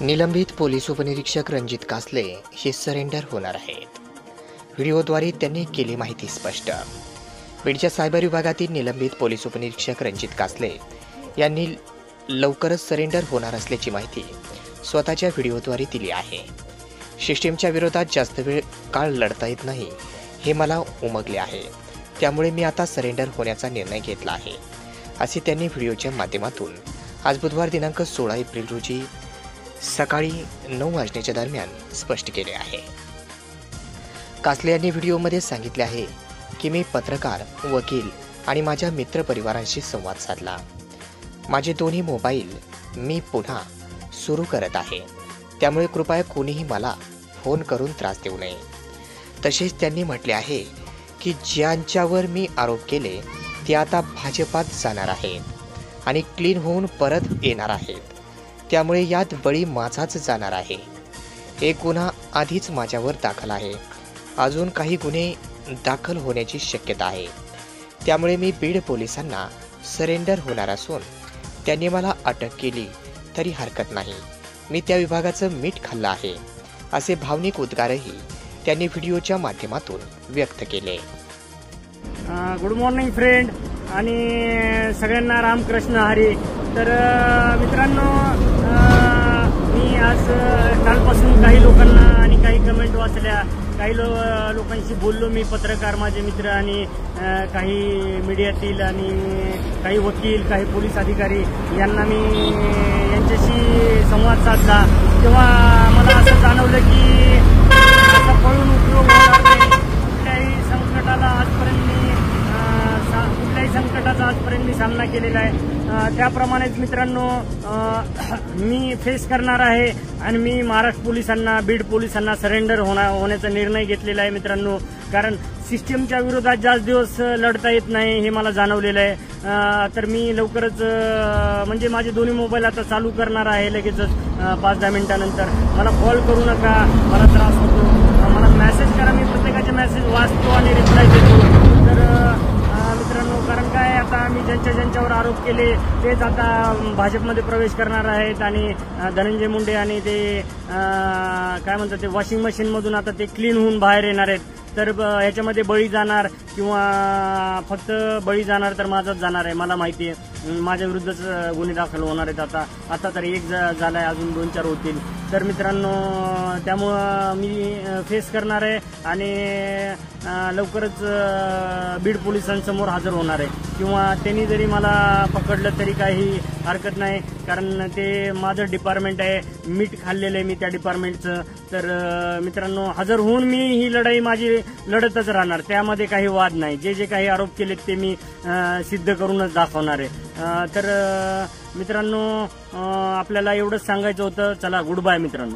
निलंबित पोलीस उपनिरीक्षक रणजित कासले हे सरेंडर होणार आहेत। व्हिडिओद्वारे त्यांनी केली माहिती स्पष्ट। बीडच्या सायबर विभागातील निलंबित पोलीस उपनिरीक्षक रणजित कासले यांनी लवकरच सरेंडर होणार असल्याची माहिती स्वतःच्या व्हिडिओद्वारे दिली आहे। सिस्टीमच्या विरोधात जास्त वेळ काळ लढता येत नाही हे मला उमगले आहे, त्यामुळे मी आता सरेंडर होण्याचा निर्णय घेतला आहे, असे त्यांनी व्हिडिओच्या माध्यमातून आज बुधवार दिनांक 16 एप्रिल रोजी सकाळी 9 वाजण्याच्या दरम्यान स्पष्ट केले आहे। कासले यांनी व्हिडिओमध्ये सांगितले आहे की मी पत्रकार, वकील आणि माझ्या मित्रपरिवारांशी संवाद साधला। माझे दोन्ही मोबाईल मी पुन्हा सुरू करत आहे, त्यामुळे कृपया कोणीही मला फोन करून त्रास देऊ नये। तसेच त्यांनी म्हटले आहे की ज्यांच्यावर मी आरोप केले ते आता भाजपात जाणार आहेत आणि क्लीन होऊन परत येणार आहेत, त्यामुळे यात बळी माझाच जाणार आहे। एक गुन्हा आधीच माझ्यावर दाखल आहे, अजून काही गुन्हे दाखल होण्याची शक्यता आहे, त्यामुळे मी बीड पोलिसांना सरेंडर होणार असून त्यांनी मला अटक केली तरी हरकत नाही, मी त्या विभागाचं मीठ खाल्लं आहे, असे भावनिक उद्गारही त्यांनी व्हिडिओच्या माध्यमातून व्यक्त केले। गुड मॉर्निंग फ्रेंड आणि सगळ्यांना रामकृष्ण हरी। तर मित्रांनो, मी आज कालपासून काही लोकांना आणि काही कमेंट वाचल्या, काही लोकांशी बोललो मी, पत्रकार, माझे मित्र आणि काही मीडियातील आणि काही वकील, काही पोलीस अधिकारी यांना मी यांच्याशी संवाद साधला, तेव्हा मला असं जाणवलं की असा पळून उपयोग होणार नाही। कुठल्याही संकटाचा आजपर्यंत मी सामना केलेला आहे, त्याप्रमाणेच मित्रांनो मी फेस करणार आहे आणि मी महाराष्ट्र पोलिसांना, बीड पोलिसांना सरेंडर होण्याचा निर्णय घेतलेला आहे मित्रांनो। कारण सिस्टीमच्या विरोधात जास्त दिवस लढता येत नाही हे मला जाणवलेलं आहे। तर मी लवकरच म्हणजे माझे दोन्ही मोबाईल आता चालू करणार आहे लगेचच 5-10 मिनिटानंतर। मला कॉल करू नका, मला त्रास होतो, मला मेसेज करा, मी प्रत्येकाचे मेसेज वाचतो आणि रिप्लाय देतो। तर मित्रांनो, कारण काय, आता मी ज्यांच्यावर आरोप केले तेच आता भाजपमध्ये प्रवेश करणार आहेत आणि धनंजय मुंडे आणि ते काय म्हणतात ते वॉशिंग मशीनमधून आता ते क्लीन होऊन बाहेर येणार आहेत। तर ह्याच्यामध्ये बळी जाणार किंवा फक्त बळी जाणार तर माझाच जाणार आहे, मला माहिती आहे। माझ्या विरुद्धच गुन्हे दाखल होणार आहेत। आता तरी एक झालाय, अजून 2-4 होतील। तर मित्रांनो, त्यामुळं मी फेस करणार आहे आणि लवकरच बीड पोलिसांसमोर हजर होणार आहे, किंवा त्यांनी जरी मला पकडलं तरी काही हरकत नाही, कारण ते माझं डिपार्टमेंट आहे, मीठ खाल्लेलं आहे मी त्या डिपार्टमेंटचं। तर मित्रांनो, हजर होऊन मी ही लढाई माझी लढतच राहणार, त्यामध्ये काही वाद नाही। जे काही आरोप केलेत ते मी सिद्ध करूनच दाखवणार आहे। तर मित्रांनो, आपल्याला एवढंच सांगायचं होतं। चला, गुड बाय मित्रांनो।